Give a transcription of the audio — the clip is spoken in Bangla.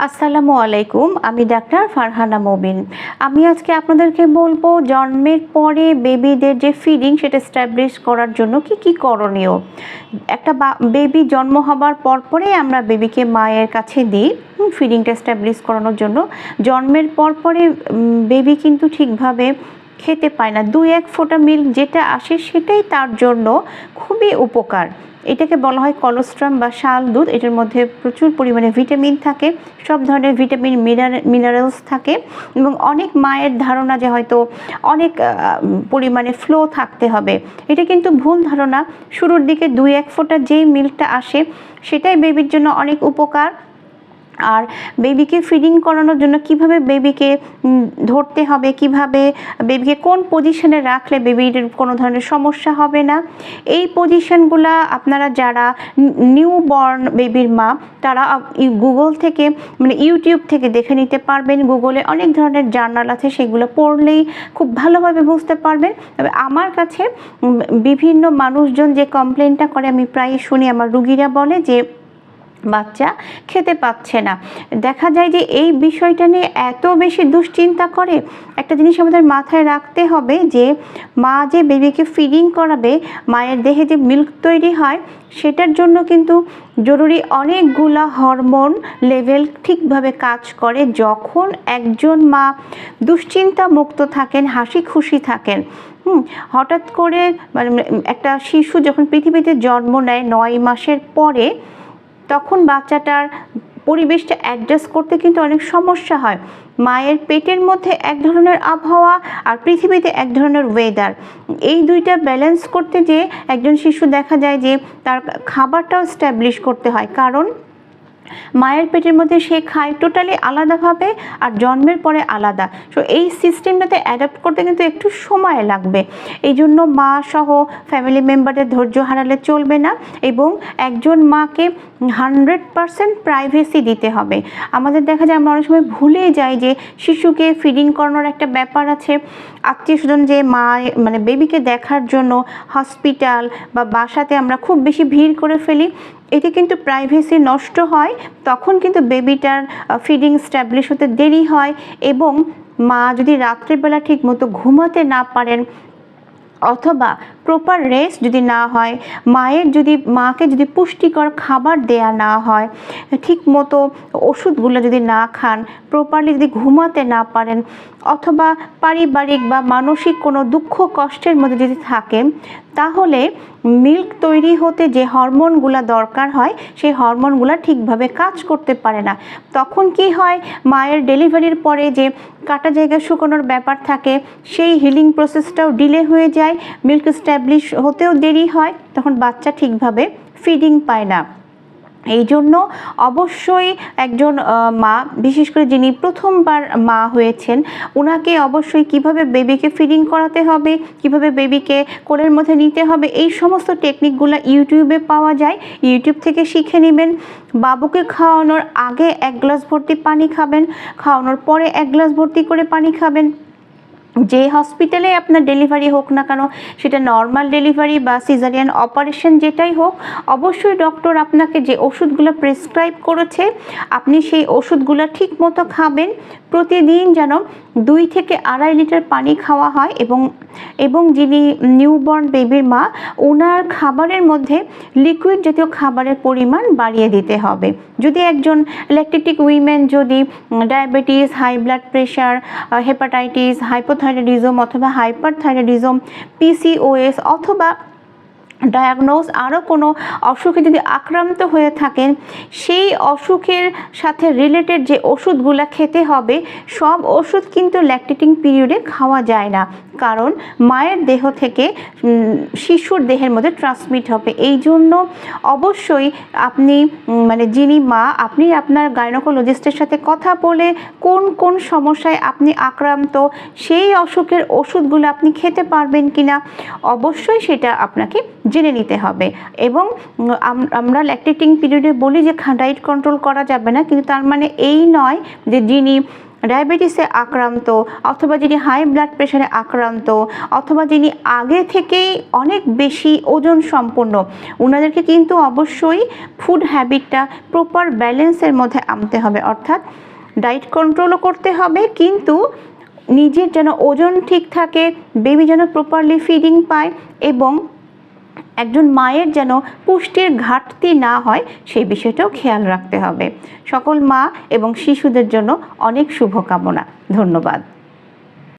আসসালামু আলাইকুম, আমি ডাক্তার ফারহানা মবিন। আমি আজকে আপনাদেরকে বলবো জন্মের পরে বেবিদের যে ফিডিং সেটা এস্টাবলিশ করার জন্য কি কি করণীয়। একটা বেবি জন্ম হবার পরপরেই আমরা বেবিকে মায়ের কাছে দিই ফিডিংটা এস্টাবলিশ করানোর জন্য। জন্মের পরে বেবি কিন্তু ঠিকভাবে খেতে পায় না, 2-1 ফোঁটা মিল্ক যেটা আসে সেটাই তার জন্য খুবই উপকার। এটাকে বলা হয় কলোস্ট্রাম বা শাল দুধ। এটার মধ্যে প্রচুর পরিমাণে ভিটামিন থাকে, সব ধরনের ভিটামিন মিনারেলস থাকে এবং অনেক মায়ের ধারণা যে হয়তো অনেক পরিমাণে ফ্লো থাকতে হবে, এটা কিন্তু ভুল ধারণা। শুরুর দিকে 2-1 ফোঁটা যেই মিল্কটা আসে সেটাই বেবির জন্য অনেক উপকার। আর বেবিকে ফিডিং করানোর জন্য কিভাবে বেবিকে ধরতে হবে, কিভাবে বেবিকে কোন পজিশনে রাখলে বেবির কোনো ধরনের সমস্যা হবে না, এই পজিশনগুলো আপনারা যারা নিউ বর্ন বেবির মা তারা গুগল থেকে ইউটিউব থেকে দেখে নিতে পারবেন। গুগলে অনেক ধরনের জার্নাল আছে, সেগুলো পড়লেই খুব ভালোভাবে বুঝতে পারবেন। তবে আমার কাছে বিভিন্ন মানুষজন যে কমপ্লেনটা করে আমি প্রায় শুনি, আমার রুগীরা বলে যে বাচ্চা খেতে পাচ্ছে না। দেখা যায় যে এই বিষয়টা নিয়ে এত বেশি দুশ্চিন্তা করে। একটা জিনিস আমাদের মাথায় রাখতে হবে যে মা যে বেবিকে ফিডিং করাবে, মায়ের দেহে যে মিল্ক তৈরি হয় সেটার জন্য কিন্তু জরুরি অনেকগুলা হরমোন লেভেল ঠিকভাবে কাজ করে। যখন একজন মা দুশ্চিন্তা মুক্ত থাকেন, হাসি খুশি থাকেন, হঠাৎ করে একটা শিশু যখন পৃথিবীতে জন্ম নেয় 9 মাসের পরে, তখন বাচ্চাটার পরিবেশটা অ্যাডজাস্ট করতে কিন্তু অনেক সমস্যা হয়। মায়ের পেটের মধ্যে এক ধরনের আবহাওয়া আর পৃথিবীতে এক ধরনের ওয়েদার, এই দুইটা ব্যালেন্স করতে যে একজন শিশু দেখা যায় যে তার খাবারটাও স্ট্যাবলিশ করতে হয়, কারণ মায়ের পেটের মধ্যে সে খায় টোটালি আলাদাভাবে আর জন্মের পরে আলাদা। সো এই সিস্টেমটাতে অ্যাডাপ্ট করতে কিন্তু একটু সময় লাগবে। এই জন্য মা সহ ফ্যামিলি মেম্বারদের ধৈর্য হারালে চলবে না এবং একজন মাকে 100% প্রাইভেসি দিতে হবে। আমাদের দেখা যায় আমরা অনেক সময় ভুলে যাই যে শিশুকে ফিডিং করানোর একটা ব্যাপার আছে। আত্মীয় স্বজন যে মা বেবিকে দেখার জন্য হসপিটাল বা বাসাতে আমরা খুব বেশি ভিড় করে ফেলি, এতে কিন্তু প্রাইভেসি নষ্ট হয়। তখন কিন্তু বেবিটার ফিডিং স্ট্যাবলিশ হতে দেরি হয় এবং মা যদি রাত্রেবেলা ঠিক মতো ঘুমাতে না পারেন অথবা প্রপার রেস্ট যদি না হয়, মাকে যদি পুষ্টিকর খাবার দেয়া না হয়, ঠিক মতো ওষুধগুলো যদি না খান, প্রপারলি যদি ঘুমাতে না পারেন অথবা পারিবারিক বা মানসিক কোনো দুঃখ কষ্টের মধ্যে যদি থাকেন, তাহলে মিল্ক তৈরি হতে যে হরমোনগুলো দরকার হয় সেই হরমোনগুলো ঠিকভাবে কাজ করতে পারে না। তখন কি হয়, মায়ের ডেলিভারির পরে যে কাটা জায়গা শুকানোর ব্যাপার থাকে, সেই হিলিং প্রসেসটাও ডিলে হয়ে যায়, মিল্ক স্ট্যাবলিশ হতেও দেরি হয়, তখন বাচ্চা ঠিকভাবে ফিডিং পায় না। এই জন্য অবশ্যই একজন মা, বিশেষ করে যিনি প্রথমবার মা হয়েছেন, ওনাকে অবশ্যই কিভাবে বেবিকে ফিডিং করাতে হবে, কিভাবে বেবিকে কোলের মধ্যে নিতে হবে, এই সমস্ত টেকনিকগুলো ইউটিউবে পাওয়া যায়। ইউটিউব থেকে শিখে নেবেন। বাবুকে খাওয়ানোর আগে 1 গ্লাস ভর্তি পানি খাবেন, খাওয়ানোর পরে 1 গ্লাস ভর্তি করে পানি খাবেন। যে হসপিটালে আপনার ডেলিভারি হোক না কেন, সেটা নর্মাল ডেলিভারি বা সিজারিয়ান অপারেশন যেটাই হোক, অবশ্যই ডক্টর আপনাকে যে ওষুধগুলো প্রেসক্রাইব করেছে আপনি সেই ওষুধগুলো ঠিক মতো খাবেন। প্রতিদিন যেন 2 থেকে 2.5 লিটার পানি খাওয়া হয় এবং যিনি নিউবর্ন বেবির মা, ওনার খাবারের মধ্যে লিকুইড জাতীয় খাবারের পরিমাণ বাড়িয়ে দিতে হবে। যদি একজন ল্যাকটেটিক উইমেন যদি diabetes, high blood pressure, hepatitis, hypothyroidism অথবা হাইপারথাইরয়েডিজম, পিসিওএস অথবা ডায়াগনোজ আরও কোনো অসুখে যদি আক্রান্ত হয়ে থাকেন, সেই অসুখের সাথে রিলেটেড যে ওষুধগুলো খেতে হবে, সব ওষুধ কিন্তু ল্যাকটেটিং পিরিয়ডে খাওয়া যায় না, কারণ মায়ের দেহ থেকে শিশুর দেহের মধ্যে ট্রান্সমিট হবে। এই জন্য অবশ্যই আপনি যিনি মা, আপনি আপনার গাইনোকোলজিস্টের সাথে কথা বলে কোন কোন সমস্যায় আপনি আক্রান্ত, সেই অসুখের ওষুধগুলো আপনি খেতে পারবেন কিনা অবশ্যই সেটা আপনাকে জেনে নিতে হবে। এবং আমরা ল্যাকটেটিং পিরিয়ডে বলি যে ডায়েট কন্ট্রোল করা যাবে না, কিন্তু তার মানে এই নয় যে যিনি ডায়াবেটিসে আক্রান্ত, অথবা যিনি হাই ব্লাড প্রেশারে আক্রান্ত, অথবা যিনি আগে থেকেই অনেক বেশি ওজন সম্পন্ন, ওনাদেরকে কিন্তু অবশ্যই ফুড হ্যাবিটটা প্রপার ব্যালেন্সের মধ্যে আনতে হবে। অর্থাৎ ডায়েট কন্ট্রোলও করতে হবে, কিন্তু নিজের যেন ওজন ঠিক থাকে, বেবি যেন প্রপারলি ফিডিং পায়, এবং একজন মায়ের যেন পুষ্টির ঘাটতি না হয় সেই বিষয়টাও খেয়াল রাখতে হবে। সকল মা এবং শিশুদের জন্য অনেক শুভকামনা। ধন্যবাদ।